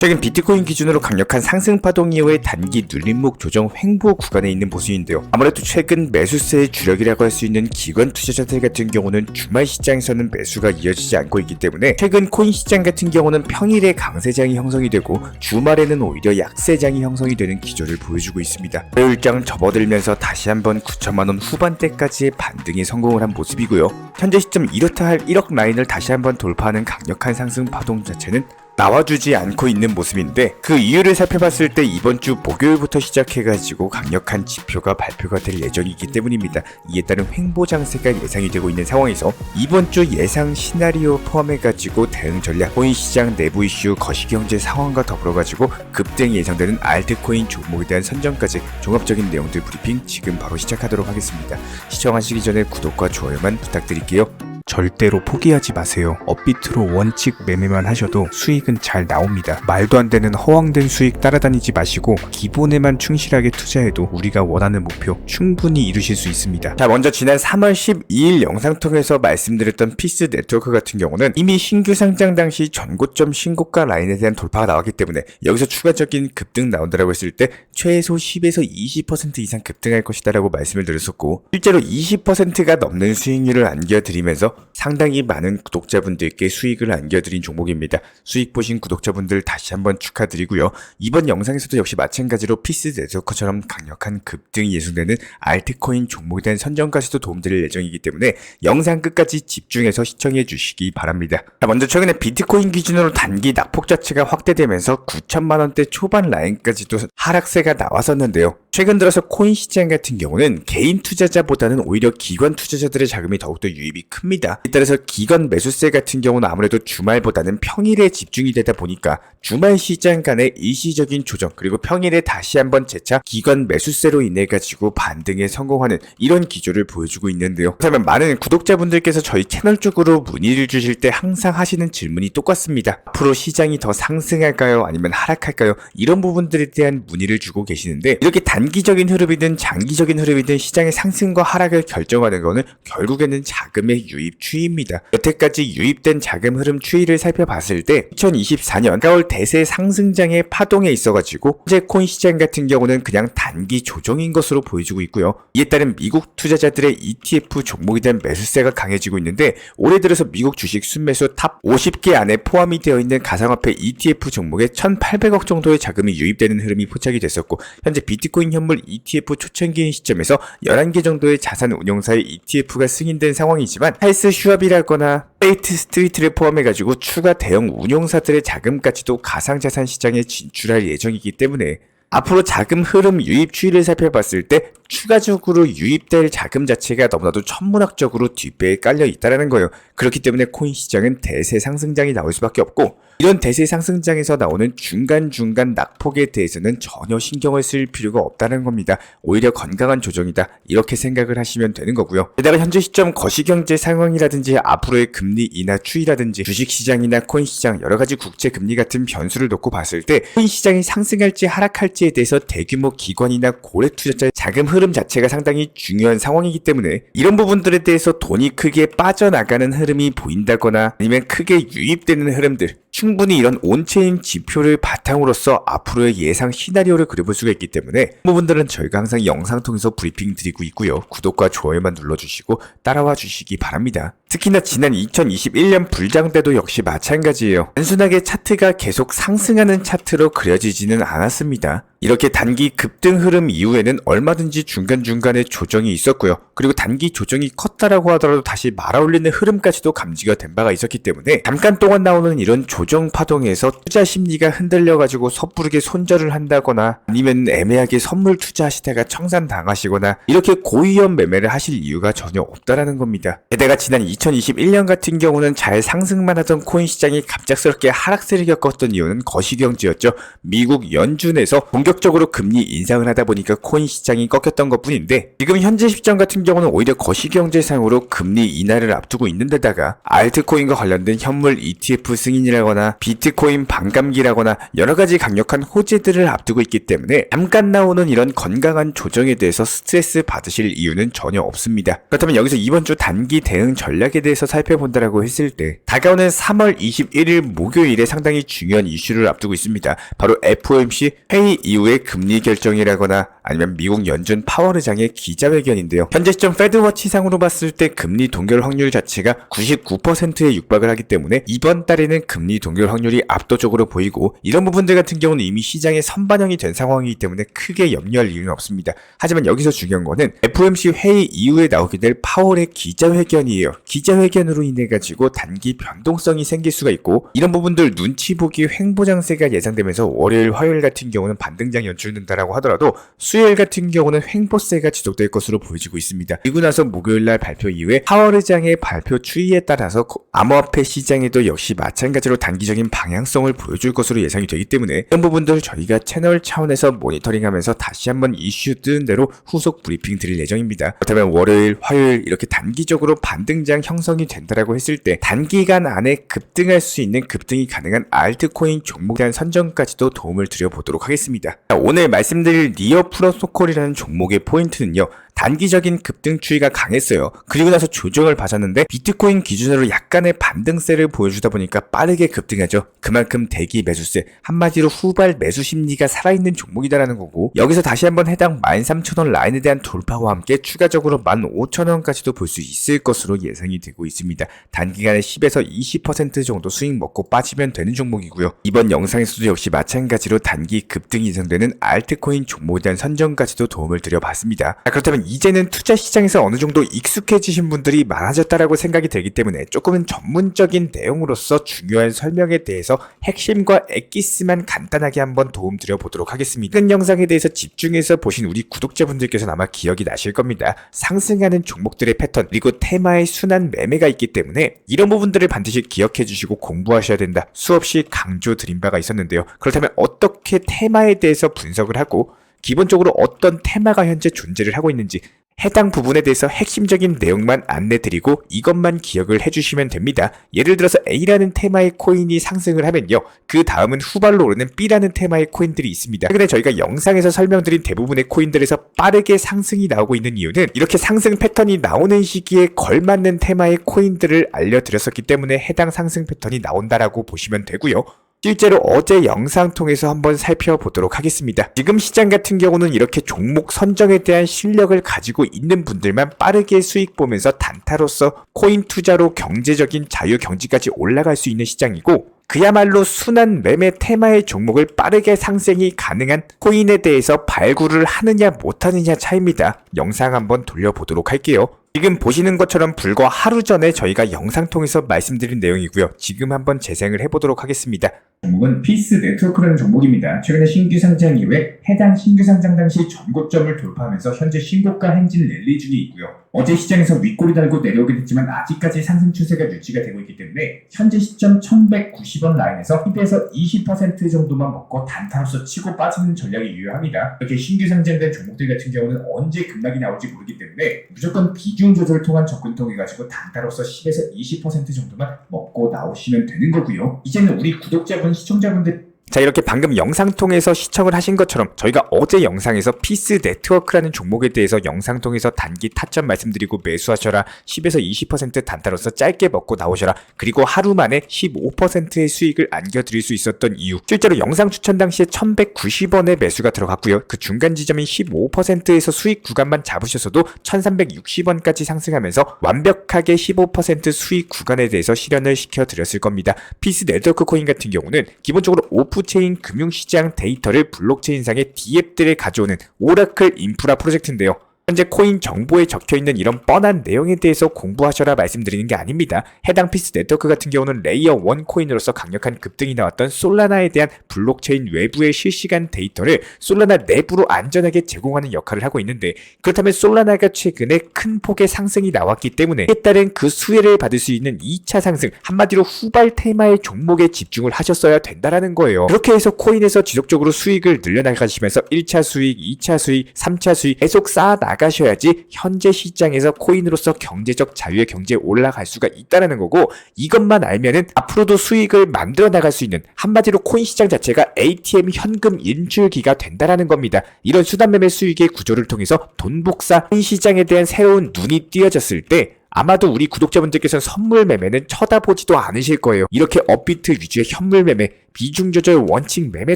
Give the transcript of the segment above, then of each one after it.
최근 비트코인 기준으로 강력한 상승 파동 이후에 단기 눌림목 조정 횡보 구간에 있는 모습인데요. 아무래도 최근 매수세의 주력이라고 할 수 있는 기관 투자자들 같은 경우는 주말 시장에서는 매수가 이어지지 않고 있기 때문에 최근 코인 시장 같은 경우는 평일에 강세장이 형성이 되고 주말에는 오히려 약세장이 형성이 되는 기조를 보여주고 있습니다. 월요일장 접어들면서 다시 한번 9천만원 후반대까지의 반등에 성공을 한 모습이고요. 현재 시점 이렇다 할 1억 라인을 다시 한번 돌파하는 강력한 상승 파동 자체는 나와주지 않고 있는 모습인데, 그 이유를 살펴봤을 때 이번 주 목요일부터 시작해가지고 강력한 지표가 발표가 될 예정이기 때문입니다. 이에 따른 횡보 장세가 예상이 되고 있는 상황에서 이번 주 예상 시나리오 포함해가지고 대응 전략, 코인 시장 내부 이슈, 거시경제 상황과 더불어가지고 급등이 예상되는 알트코인 종목에 대한 선정까지 종합적인 내용들 브리핑 지금 바로 시작하도록 하겠습니다. 시청하시기 전에 구독과 좋아요만 부탁드릴게요. 절대로 포기하지 마세요. 업비트로 원칙 매매만 하셔도 수익은 잘 나옵니다. 말도 안 되는 허황된 수익 따라다니지 마시고 기본에만 충실하게 투자해도 우리가 원하는 목표 충분히 이루실 수 있습니다. 자, 먼저 지난 3월 12일 영상 통해서 말씀드렸던 피스 네트워크 같은 경우는 이미 신규 상장 당시 전고점 신고가 라인에 대한 돌파가 나왔기 때문에 여기서 추가적인 급등 나온다라고 했을 때 최소 10에서 20% 이상 급등할 것이다 라고 말씀을 드렸었고, 실제로 20%가 넘는 수익률을 안겨드리면서 상당히 많은 구독자분들께 수익을 안겨드린 종목입니다. 수익 보신 구독자분들 다시 한번 축하드리고요. 이번 영상에서도 역시 마찬가지로 피스 네트워크처럼 강력한 급등이 예상되는 알트코인 종목에 대한 선정까지도 도움드릴 예정이기 때문에 영상 끝까지 집중해서 시청해 주시기 바랍니다. 자, 먼저 최근에 비트코인 기준으로 단기 낙폭 자체가 확대되면서 9천만원대 초반 라인까지도 하락세가 나왔었는데요. 최근 들어서 코인 시장 같은 경우는 개인 투자자보다는 오히려 기관 투자자들의 자금이 더욱더 유입이 큽니다. 따라서 기관 매수세 같은 경우는 아무래도 주말보다는 평일에 집중이 되다 보니까 주말 시장 간의 일시적인 조정, 그리고 평일에 다시 한번 재차 기관 매수세로 인해 가지고 반등에 성공하는 이런 기조를 보여주고 있는데요. 그렇다면 많은 구독자분들께서 저희 채널 쪽으로 문의를 주실 때 항상 하시는 질문이 똑같습니다. 앞으로 시장이 더 상승할까요? 아니면 하락할까요? 이런 부분들에 대한 문의를 주고 계시는데, 이렇게 단기적인 흐름이든 장기적인 흐름이든 시장의 상승과 하락을 결정하는 것은 결국에는 자금의 유입 추이입니다. 여태까지 유입된 자금 흐름 추이를 살펴봤을 때 2024년 4월 대세 상승장의 파동에 있어가지고 현재 코인 시장 같은 경우는 그냥 단기 조정인 것으로 보여지고 있고요. 이에 따른 미국 투자자들의 ETF 종목에 대한 매수세가 강해지고 있는데, 올해 들어서 미국 주식 순매수 탑 50개 안에 포함이 되어 있는 가상화폐 ETF 종목에 1,800억 정도의 자금이 유입되는 흐름이 포착이 됐었고, 현재 비트코인 현물 ETF 초창기인 시점에서 11개 정도의 자산 운용사의 ETF가 승인된 상황이지만 헬스 슈왑이라거나 스테이트 스트리트를 포함해가지고 추가 대형 운용사들의 자금까지도 가상자산 시장에 진출할 예정이기 때문에 앞으로 자금 흐름 유입 추이를 살펴봤을 때 추가적으로 유입될 자금 자체가 너무나도 천문학적으로 뒷배에 깔려 있다는 거예요. 그렇기 때문에 코인 시장은 대세 상승장이 나올 수밖에 없고, 이런 대세 상승장에서 나오는 중간중간 낙폭에 대해서는 전혀 신경을 쓸 필요가 없다는 겁니다. 오히려 건강한 조정이다, 이렇게 생각을 하시면 되는 거고요. 게다가 현재 시점 거시경제 상황이라든지 앞으로의 금리 인하 추이라든지 주식시장이나 코인시장 여러가지 국제금리 같은 변수를 놓고 봤을 때 코인시장이 상승할지 하락할지에 대해서 대규모 기관이나 고래 투자자의 자금 흐름 자체가 상당히 중요한 상황이기 때문에 이런 부분들에 대해서 돈이 크게 빠져나가는 흐름이 보인다거나 아니면 크게 유입되는 흐름들, 충분히 이런 온체인 지표를 바탕으로서 앞으로의 예상 시나리오를 그려볼 수가 있기 때문에 그 부분들은 저희가 항상 영상 통해서 브리핑 드리고 있고요. 구독과 좋아요만 눌러주시고 따라와 주시기 바랍니다. 특히나 지난 2021년 불장 때도 역시 마찬가지예요. 단순하게 차트가 계속 상승하는 차트로 그려지지는 않았습니다. 이렇게 단기 급등 흐름 이후에는 얼마든지 중간중간에 조정이 있었고요. 그리고 단기 조정이 컸다라고 하더라도 다시 말아올리는 흐름까지도 감지가 된 바가 있었기 때문에 잠깐 동안 나오는 이런 조정 파동에서 투자 심리가 흔들려가지고 섣부르게 손절을 한다거나 아니면 애매하게 선물 투자하시다가 청산당하시거나 이렇게 고위험 매매를 하실 이유가 전혀 없다라는 겁니다. 게다가 지난 2021년 같은 경우는 잘 상승만 하던 코인 시장이 갑작스럽게 하락세를 겪었던 이유는 거시경제였죠. 미국 연준에서 본격 공격적으로 금리 인상을 하다 보니까 코인 시장이 꺾였던 것뿐인데 지금 현재 시장 같은 경우는 오히려 거시경제상으로 금리 인하를 앞두고 있는 데다가 알트코인과 관련된 현물 ETF 승인이라거나 비트코인 반감기라거나 여러가지 강력한 호재들을 앞두고 있기 때문에 잠깐 나오는 이런 건강한 조정에 대해서 스트레스 받으실 이유는 전혀 없습니다. 그렇다면 여기서 이번 주 단기 대응 전략에 대해서 살펴본다라고 했을 때 다가오는 3월 21일 목요일에 상당히 중요한 이슈를 앞두고 있습니다. 바로 FOMC 회의 이후의 금리 결정이라거나 아니면 미국 연준 파월 의장의 기자회견인데요. 현재 시점 패드워치상으로 봤을 때 금리 동결 확률 자체가 99%에 육박을 하기 때문에 이번 달에는 금리 동결 확률이 압도적으로 보이고 이런 부분들 같은 경우는 이미 시장에 선반영이 된 상황이기 때문에 크게 염려할 이유는 없습니다. 하지만 여기서 중요한 거는 FOMC 회의 이후에 나오게 될 파월의 기자회견이에요. 기자회견으로 인해 가지고 단기 변동성이 생길 수가 있고 이런 부분들 눈치 보기 횡보장세가 예상되면서 월요일 화요일 같은 경우는 반등장 연출된다라고 하더라도 수요일 같은 경우는 횡보세가 지속될 것으로 보여지고 있습니다. 그리고 나서 목요일날 발표 이후에 파월 의장의 발표 추이에 따라서 암호화폐 시장에도 역시 마찬가지로 단기적인 방향성을 보여줄 것으로 예상이 되기 때문에 이런 부분들을 저희가 채널 차원에서 모니터링하면서 다시 한번 이슈 뜨는 대로 후속 브리핑 드릴 예정입니다. 그렇다면 월요일, 화요일 이렇게 단기적으로 반등장 형성이 된다라고 했을 때 단기간 안에 급등할 수 있는 급등이 가능한 알트코인 종목에 대한 선정까지도 도움을 드려보도록 하겠습니다. 오늘 말씀드릴 니어 프로토콜이라는 종목의 포인트는요. 단기적인 급등 추이가 강했어요. 그리고 나서 조정을 받았는데 비트코인 기준으로 약간의 반등세를 보여주다 보니까 빠르게 급등하죠. 그만큼 대기 매수세, 한마디로 후발 매수 심리가 살아있는 종목이다라는 거고 여기서 다시 한번 해당 13,000원 라인에 대한 돌파와 함께 추가적으로 15,000원까지도 볼 수 있을 것으로 예상이 되고 있습니다. 단기간에 10에서 20% 정도 수익 먹고 빠지면 되는 종목이고요. 이번 영상에서도 역시 마찬가지로 단기 급등이 예상되는 알트코인 종목에 대한 선정까지도 도움을 드려봤습니다. 그렇다면 이제는 투자 시장에서 어느 정도 익숙해지신 분들이 많아졌다라고 생각이 되기 때문에 조금은 전문적인 내용으로서 중요한 설명에 대해서 핵심과 엑기스만 간단하게 한번 도움 드려보도록 하겠습니다. 큰 영상에 대해서 집중해서 보신 우리 구독자분들께서는 아마 기억이 나실 겁니다. 상승하는 종목들의 패턴 그리고 테마의 순환 매매가 있기 때문에 이런 부분들을 반드시 기억해 주시고 공부하셔야 된다. 수없이 강조 드린 바가 있었는데요. 그렇다면 어떻게 테마에 대해서 분석을 하고 기본적으로 어떤 테마가 현재 존재를 하고 있는지 해당 부분에 대해서 핵심적인 내용만 안내드리고 이것만 기억을 해주시면 됩니다. 예를 들어서 A라는 테마의 코인이 상승을 하면요. 그 다음은 후발로 오르는 B라는 테마의 코인들이 있습니다. 최근에 저희가 영상에서 설명드린 대부분의 코인들에서 빠르게 상승이 나오고 있는 이유는 이렇게 상승 패턴이 나오는 시기에 걸맞는 테마의 코인들을 알려드렸었기 때문에 해당 상승 패턴이 나온다라고 보시면 되고요. 실제로 어제 영상 통해서 한번 살펴보도록 하겠습니다. 지금 시장 같은 경우는 이렇게 종목 선정에 대한 실력을 가지고 있는 분들만 빠르게 수익 보면서 단타로서 코인 투자로 경제적인 자유 경지까지 올라갈 수 있는 시장이고 그야말로 순환 매매 테마의 종목을 빠르게 상승이 가능한 코인에 대해서 발굴을 하느냐 못하느냐 차이입니다. 영상 한번 돌려보도록 할게요. 지금 보시는 것처럼 불과 하루 전에 저희가 영상 통해서 말씀드린 내용이고요. 지금 한번 재생을 해보도록 하겠습니다. 종목은 피스 네트워크라는 종목입니다. 최근에 신규 상장 이후에 해당 신규 상장 당시 전고점을 돌파하면서 현재 신고가 행진 랠리 중에 있고요. 어제 시장에서 윗골이 달고 내려오게 됐지만 아직까지 상승 추세가 유지가 되고 있기 때문에 현재 시점 1190원 라인에서 10에서 20% 정도만 먹고 단타로서 치고 빠지는 전략이 유효합니다. 이렇게 신규 상장된 종목들 같은 경우는 언제 급락이 나올지 모르기 때문에 무조건 비중 조절을 통한 접근 통해가지고 단타로서 10에서 20% 정도만 먹고 나오시면 되는 거고요. 이제는 우리 구독자분, 시청자분들 자, 이렇게 방금 영상 통해서 시청을 하신 것처럼 저희가 어제 영상에서 피스 네트워크라는 종목에 대해서 영상 통해서 단기 타점 말씀드리고 매수하셔라, 10에서 20% 단타로서 짧게 먹고 나오셔라, 그리고 하루 만에 15%의 수익을 안겨드릴 수 있었던 이유, 실제로 영상 추천 당시에 1190원의 매수가 들어갔고요. 그 중간 지점인 15%에서 수익 구간만 잡으셔서도 1360원까지 상승하면서 완벽하게 15% 수익 구간에 대해서 실현을 시켜드렸을 겁니다. 피스 네트워크 코인 같은 경우는 기본적으로 오프체인 금융시장 데이터를 블록체인상의 D앱들에 가져오는 오라클 인프라 프로젝트인데요. 현재 코인 정보에 적혀있는 이런 뻔한 내용에 대해서 공부하셔라 말씀드리는 게 아닙니다. 해당 피스 네트워크 같은 경우는 레이어 1 코인으로서 강력한 급등이 나왔던 솔라나에 대한 블록체인 외부의 실시간 데이터를 솔라나 내부로 안전하게 제공하는 역할을 하고 있는데, 그렇다면 솔라나가 최근에 큰 폭의 상승이 나왔기 때문에 이에 따른 그 수혜를 받을 수 있는 2차 상승, 한마디로 후발 테마의 종목에 집중을 하셨어야 된다라는 거예요. 그렇게 해서 코인에서 지속적으로 수익을 늘려나가시면서 1차 수익, 2차 수익, 3차 수익 계속 쌓아 나가셔야지 현재 시장에서 코인으로서 경제적 자유의 경제에 올라갈 수가 있다는 거고, 이것만 알면은 앞으로도 수익을 만들어 나갈 수 있는, 한마디로 코인 시장 자체가 ATM 현금 인출기가 된다라는 겁니다. 이런 수단매매 수익의 구조를 통해서 돈 복사, 코인 시장에 대한 새로운 눈이 띄어졌을 때 아마도 우리 구독자분들께서는 선물 매매는 쳐다보지도 않으실 거예요. 이렇게 업비트 위주의 현물 매매, 비중 조절 원칙 매매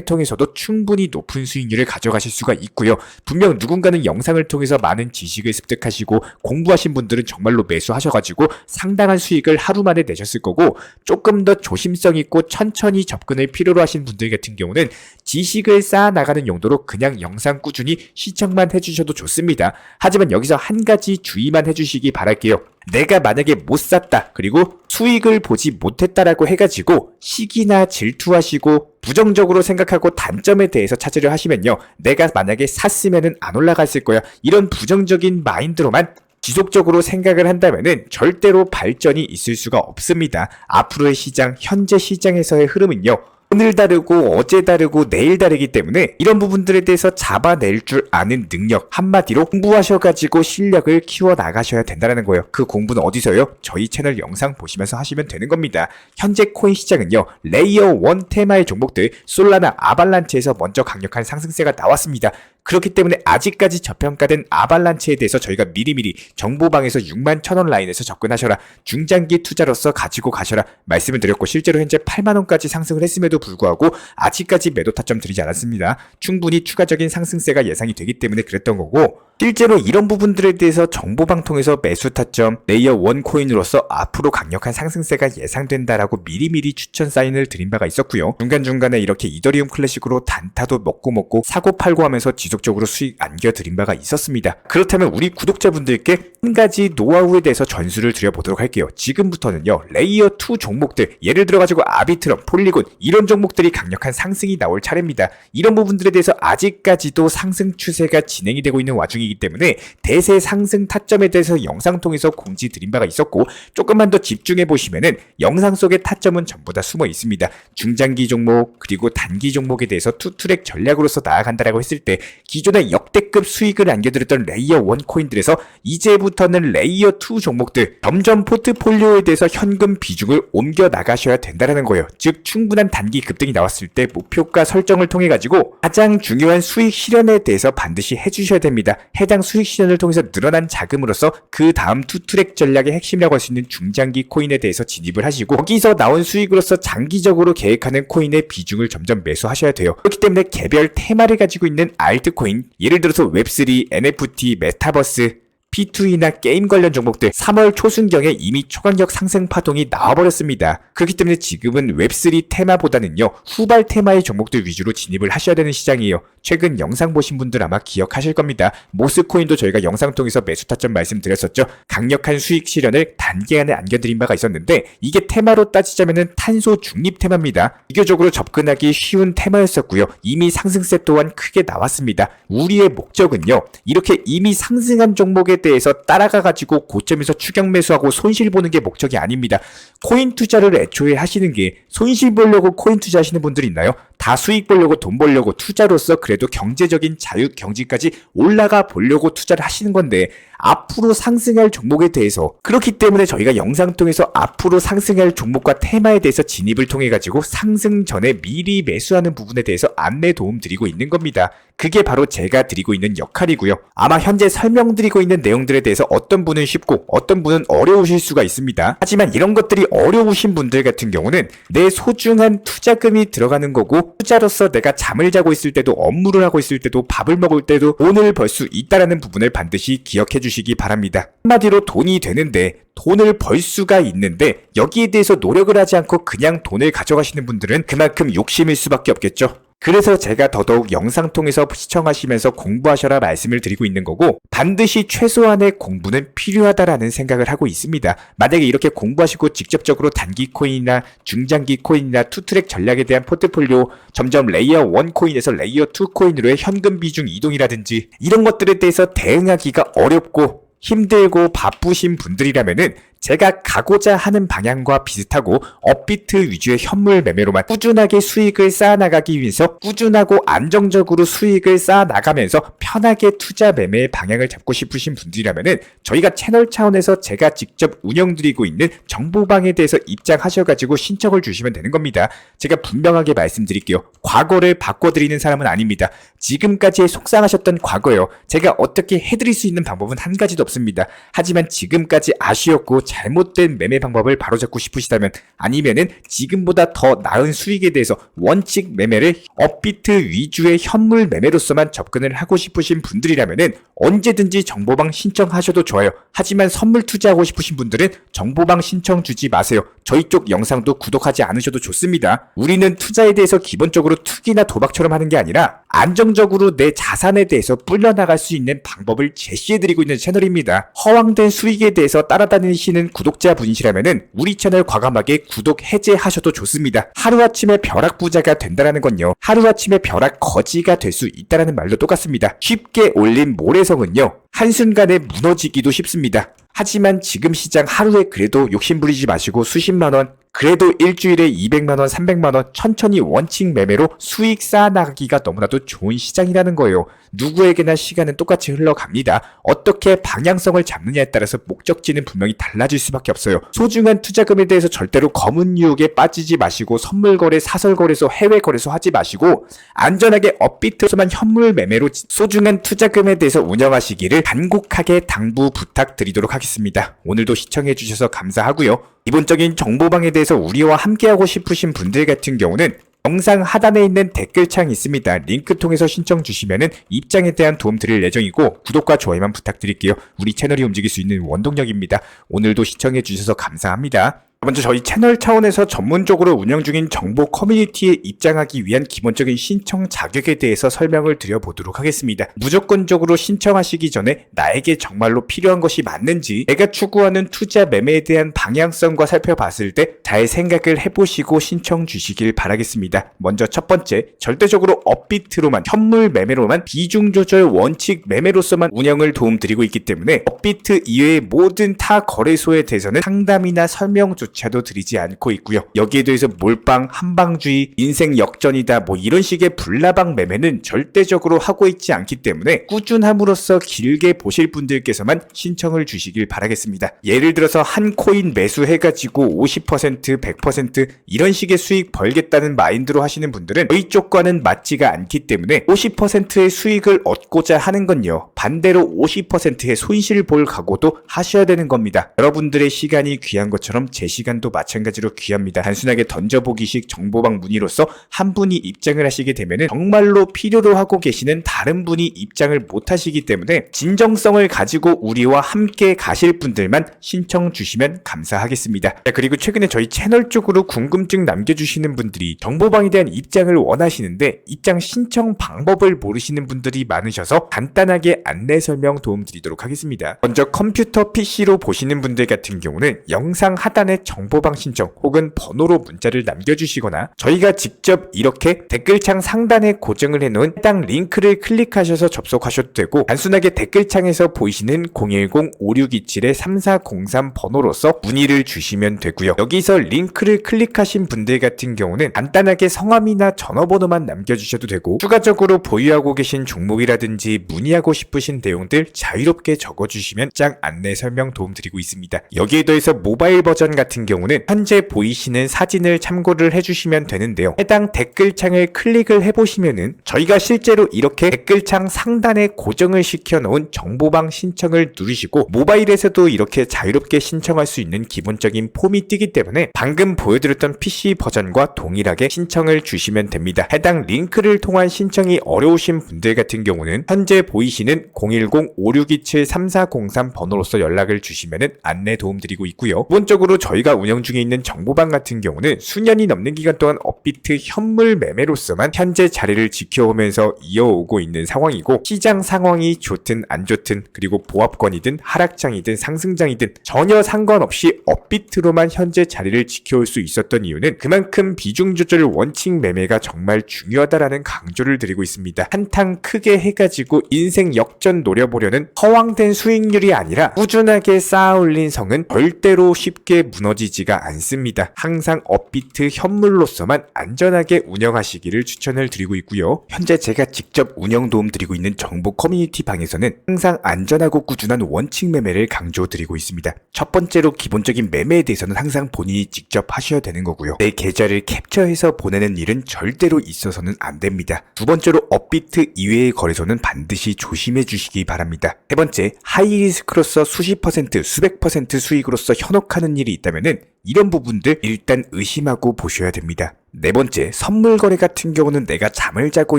통해서도 충분히 높은 수익률을 가져가실 수가 있고요. 분명 누군가는 영상을 통해서 많은 지식을 습득하시고 공부하신 분들은 정말로 매수하셔가지고 상당한 수익을 하루 만에 내셨을 거고, 조금 더 조심성 있고 천천히 접근을 필요로 하신 분들 같은 경우는 지식을 쌓아 나가는 용도로 그냥 영상 꾸준히 시청만 해주셔도 좋습니다. 하지만 여기서 한 가지 주의만 해주시기 바랄게요. 내가 만약에 못 샀다, 그리고 수익을 보지 못했다라고 해가지고 시기나 질투하시고 부정적으로 생각하고 단점에 대해서 찾으려 하시면요, 내가 만약에 샀으면은 안 올라갔을 거야, 이런 부정적인 마인드로만 지속적으로 생각을 한다면은 절대로 발전이 있을 수가 없습니다. 앞으로의 시장, 현재 시장에서의 흐름은요, 오늘 다르고 어제 다르고 내일 다르기 때문에 이런 부분들에 대해서 잡아낼 줄 아는 능력, 한마디로 공부하셔가지고 실력을 키워나가셔야 된다는 거예요. 그 공부는 어디서요? 저희 채널 영상 보시면서 하시면 되는 겁니다. 현재 코인 시장은요, 레이어 1 테마의 종목들 솔라나, 아발란체에서 먼저 강력한 상승세가 나왔습니다. 그렇기 때문에 아직까지 저평가된 아발란체에 대해서 저희가 미리미리 정보방에서 61,000원 라인에서 접근하셔라, 중장기 투자로서 가지고 가셔라 말씀을 드렸고, 실제로 현재 8만원까지 상승을 했음에도 불구하고 아직까지 매도 타점 드리지 않았습니다. 충분히 추가적인 상승세가 예상이 되기 때문에 그랬던 거고, 실제로 이런 부분들에 대해서 정보방 통해서 매수 타점, 레이어 1 코인으로서 앞으로 강력한 상승세가 예상된다라고 미리미리 추천 사인을 드린 바가 있었고요. 중간중간에 이렇게 이더리움 클래식으로 단타도 먹고 사고 팔고 하면서 지속적으로 수익 안겨드린 바가 있었습니다. 그렇다면 우리 구독자분들께 한 가지 노하우에 대해서 전수를 드려보도록 할게요. 지금부터는요, 레이어 2 종목들, 예를 들어가지고 아비트럼, 폴리곤, 이런 종목들이 강력한 상승이 나올 차례입니다. 이런 부분들에 대해서 아직까지도 상승 추세가 진행이 되고 있는 와중이기 때문에 대세 상승 타점에 대해서 영상 통해서 공지 드린 바가 있었고, 조금만 더 집중해 보시면은 영상 속의 타점은 전부 다 숨어 있습니다. 중장기 종목 그리고 단기 종목에 대해서 투트랙 전략으로서 나아간다라고 했을 때 기존의 역대급 수익을 안겨드렸던 레이어 1 코인들에서 이제부터는 레이어 2 종목들 점점 포트폴리오에 대해서 현금 비중을 옮겨 나가셔야 된다는 거예요. 즉 충분한 단기 급등이 나왔을 때 목표가 설정을 통해 가지고 가장 중요한 수익 실현에 대해서 반드시 해주셔야 됩니다. 해당 수익 실현을 통해서 늘어난 자금으로서 그 다음 투트랙 전략의 핵심이라고 할 수 있는 중장기 코인에 대해서 진입을 하시고, 거기서 나온 수익으로서 장기적으로 계획하는 코인의 비중을 점점 매수하셔야 돼요. 그렇기 때문에 개별 테마를 가지고 있는 알트코인, 예를 들어서 웹3, NFT, 메타버스, P2E나 게임 관련 종목들 3월 초순경에 이미 초강력 상승 파동이 나와버렸습니다. 그렇기 때문에 지금은 웹3 테마보다는요, 후발 테마의 종목들 위주로 진입을 하셔야 되는 시장이에요. 최근 영상 보신 분들 아마 기억하실 겁니다. 모스코인도 저희가 영상 통해서 매수 타점 말씀드렸었죠. 강력한 수익 실현을 단기 안에 안겨드린 바가 있었는데, 이게 테마로 따지자면은 탄소 중립 테마입니다. 비교적으로 접근하기 쉬운 테마였었고요. 이미 상승세 또한 크게 나왔습니다. 우리의 목적은요, 이렇게 이미 상승한 종목에 대해서 따라가가지고 고점에서 추격 매수하고 손실 보는 게 목적이 아닙니다. 코인 투자를 애초에 하시는 게 손실 보려고 코인 투자하시는 분들이 있나요? 다 수익 보려고, 돈 벌려고, 투자로서 그래도 경제적인 자유 경지까지 올라가 보려고 투자를 하시는 건데, 앞으로 상승할 종목에 대해서, 그렇기 때문에 저희가 영상 통해서 앞으로 상승할 종목과 테마에 대해서 진입을 통해 가지고 상승 전에 미리 매수하는 부분에 대해서 안내 도움 드리고 있는 겁니다. 그게 바로 제가 드리고 있는 역할이고요. 아마 현재 설명드리고 있는 내용들에 대해서 어떤 분은 쉽고 어떤 분은 어려우실 수가 있습니다. 하지만 이런 것들이 어려우신 분들 같은 경우는 내 소중한 투자금이 들어가는 거고, 투자로서 내가 잠을 자고 있을 때도, 업무를 하고 있을 때도, 밥을 먹을 때도 돈을 벌 수 있다라는 부분을 반드시 기억해 주시기 바랍니다. 한마디로 돈이 되는데, 돈을 벌 수가 있는데 여기에 대해서 노력을 하지 않고 그냥 돈을 가져가시는 분들은 그만큼 욕심일 수밖에 없겠죠. 그래서 제가 더더욱 영상 통해서 시청하시면서 공부하셔라 말씀을 드리고 있는 거고, 반드시 최소한의 공부는 필요하다라는 생각을 하고 있습니다. 만약에 이렇게 공부하시고 직접적으로 단기 코인이나 중장기 코인이나 투트랙 전략에 대한 포트폴리오, 점점 레이어 1 코인에서 레이어 2 코인으로의 현금 비중 이동이라든지 이런 것들에 대해서 대응하기가 어렵고 힘들고 바쁘신 분들이라면은 제가 가고자 하는 방향과 비슷하고 업비트 위주의 현물 매매로만 꾸준하게 수익을 쌓아나가기 위해서 꾸준하고 안정적으로 수익을 쌓아나가면서 편하게 투자 매매의 방향을 잡고 싶으신 분들이라면은 저희가 채널 차원에서 제가 직접 운영드리고 있는 정보방에 대해서 입장하셔가지고 신청을 주시면 되는 겁니다. 제가 분명하게 말씀드릴게요. 과거를 바꿔드리는 사람은 아닙니다. 지금까지 속상하셨던 과거요. 제가 어떻게 해드릴 수 있는 방법은 한 가지도 없습니다. 하지만 지금까지 아쉬웠고 잘못된 매매 방법을 바로잡고 싶으시다면, 아니면은 지금보다 더 나은 수익에 대해서 원칙 매매를 업비트 위주의 현물 매매로서만 접근을 하고 싶으신 분들이라면은 언제든지 정보방 신청하셔도 좋아요. 하지만 선물 투자하고 싶으신 분들은 정보방 신청 주지 마세요. 저희 쪽 영상도 구독하지 않으셔도 좋습니다. 우리는 투자에 대해서 기본적으로 투기나 도박처럼 하는 게 아니라 안정적으로 내 자산에 대해서 불려나갈 수 있는 방법을 제시해드리고 있는 채널입니다. 허황된 수익에 대해서 따라다니시는 구독자분이시라면은 우리 채널 과감하게 구독 해제하셔도 좋습니다. 하루아침에 벼락부자가 된다는 건요, 하루아침에 벼락 거지가 될 수 있다는 말도 똑같습니다. 쉽게 올린 모래성은요, 한순간에 무너지기도 쉽습니다. 하지만 지금 시장 하루에 그래도 욕심부리지 마시고 수십만원, 그래도 일주일에 200만원, 300만원 천천히 원칙 매매로 수익 쌓아나가기가 너무나도 좋은 시장이라는 거예요. 누구에게나 시간은 똑같이 흘러갑니다. 어떻게 방향성을 잡느냐에 따라서 목적지는 분명히 달라질 수밖에 없어요. 소중한 투자금에 대해서 절대로 검은 유혹에 빠지지 마시고 선물거래, 사설거래소, 해외거래소 하지 마시고 안전하게 업비트로서만 현물 매매로 소중한 투자금에 대해서 운영하시기를 간곡하게 당부 부탁드리도록 하겠습니다. 오늘도 시청해주셔서 감사하고요. 기본적인 정보방에 대해서 우리와 함께하고 싶으신 분들 같은 경우는 영상 하단에 있는 댓글창이 있습니다. 링크 통해서 신청 주시면은 입장에 대한 도움 드릴 예정이고, 구독과 좋아요만 부탁드릴게요. 우리 채널이 움직일 수 있는 원동력입니다. 오늘도 시청해 주셔서 감사합니다. 먼저 저희 채널 차원에서 전문적으로 운영 중인 정보 커뮤니티에 입장하기 위한 기본적인 신청 자격에 대해서 설명을 드려보도록 하겠습니다. 무조건적으로 신청하시기 전에 나에게 정말로 필요한 것이 맞는지, 내가 추구하는 투자 매매에 대한 방향성과 살펴봤을 때 잘 생각을 해보시고 신청 주시길 바라겠습니다. 먼저 첫 번째, 절대적으로 업비트로만, 현물 매매로만, 비중 조절 원칙 매매로서만 운영을 도움드리고 있기 때문에 업비트 이외의 모든 타 거래소에 대해서는 상담이나 설명조차도 드리지 않고 있고요. 여기에 대해서 몰빵, 한방주의, 인생 역전이다 뭐 이런 식의 불나방 매매는 절대적으로 하고 있지 않기 때문에 꾸준함으로써 길게 보실 분들께서만 신청을 주시길 바라겠습니다. 예를 들어서 한 코인 매수해가지고 50%, 100% 이런 식의 수익 벌겠다는 마인드로 하시는 분들은 저희 쪽과는 맞지가 않기 때문에 50%의 수익을 얻고자 하는 건요, 반대로 50%의 손실 볼 각오도 하셔야 되는 겁니다. 여러분들의 시간이 귀한 것처럼 제 시간도 마찬가지로 귀합니다. 단순하게 던져보기식 정보방 문의로서 한 분이 입장을 하시게 되면 정말로 필요로 하고 계시는 다른 분이 입장을 못 하시기 때문에 진정성을 가지고 우리와 함께 가실 분들만 신청 주시면 감사하겠습니다. 그리고 최근에 저희 채널 쪽으로 궁금증 남겨주시는 분들이 정보방에 대한 입장을 원하시는데 입장 신청 방법을 모르시는 분들이 많으셔서 간단하게 안내 설명 도움드리도록 하겠습니다. 먼저 컴퓨터 PC로 보시는 분들 같은 경우는 영상 하단에 정보방 신청 혹은 번호로 문자를 남겨주시거나 저희가 직접 이렇게 댓글창 상단에 고정을 해놓은 해당 링크를 클릭하셔서 접속하셔도 되고, 단순하게 댓글창에서 보이시는 010-5627-3403 번호로서 문의를 주시면 되고요. 여기서 링크를 클릭하신 분들 같은 경우는 간단하게 성함이나 전화번호만 남겨주셔도 되고, 추가적으로 보유하고 계신 종목이라든지 문의하고 싶으신 내용들 자유롭게 적어주시면 짱 안내 설명 도움드리고 있습니다. 여기에 더해서 모바일 버전 같은 경우는 현재 보이시는 사진을 참고를 해주시면 되는데요. 해당 댓글창을 클릭을 해보시면은 저희가 실제로 이렇게 댓글창 상단에 고정을 시켜놓은 정보방 신청을 누르시고 모바일에서도 이렇게 자유롭게 신청할 수 있는 기본적인 폼이 뜨기 때문에 방금 보여드렸던 PC 버전과 동일하게 신청을 주시면 됩니다. 해당 링크를 통한 신청이 어려우신 분들 같은 경우는 현재 보이시는 010-5627-3403 번호로서 연락을 주시면 안내 도움드리고 있고요. 기본적으로 저희가 저희가 운영 중에 있는 정보방 같은 경우는 수년이 넘는 기간 동안 업비트 현물 매매로서만 현재 자리를 지켜오면서 이어오고 있는 상황이고, 시장 상황이 좋든 안 좋든 그리고 보합권이든 하락장이든 상승장이든 전혀 상관없이 업비트로만 현재 자리를 지켜올 수 있었던 이유는 그만큼 비중 조절 원칙 매매가 정말 중요하다라는 강조를 드리고 있습니다. 한탕 크게 해가지고 인생 역전 노려보려는 허황된 수익률이 아니라 꾸준하게 쌓아올린 성은 절대로 쉽게 무너지지가 않습니다. 항상 업비트 현물로서만 안전하게 운영하시기를 추천을 드리고 있고요. 현재 제가 직접 운영 도움 드리고 있는 정보 커뮤니티 방에서는 항상 안전하고 꾸준한 원칙 매매를 강조드리고 있습니다. 첫 번째로 기본적인 매매에 대해서는 항상 본인이 직접 하셔야 되는 거고요. 내 계좌를 캡처해서 보내는 일은 절대로 있어서는 안 됩니다. 두 번째로 업비트 이외의 거래소는 반드시 조심해 주시기 바랍니다. 세 번째, 하이리스크로서 수십 퍼센트, 수백 퍼센트 수익으로서 현혹하는 일이 있다면은 이런 부분들 일단 의심하고 보셔야 됩니다. 네 번째, 선물 거래 같은 경우는 내가 잠을 자고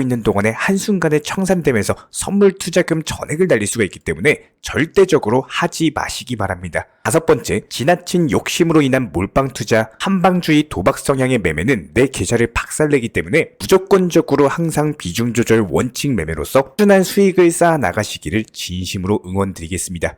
있는 동안에 한순간에 청산되면서 선물 투자금 전액을 날릴 수가 있기 때문에 절대적으로 하지 마시기 바랍니다. 다섯 번째, 지나친 욕심으로 인한 몰빵 투자, 한방주의 도박 성향의 매매는 내 계좌를 박살내기 때문에 무조건적으로 항상 비중 조절 원칙 매매로서 꾸준한 수익을 쌓아 나가시기를 진심으로 응원드리겠습니다.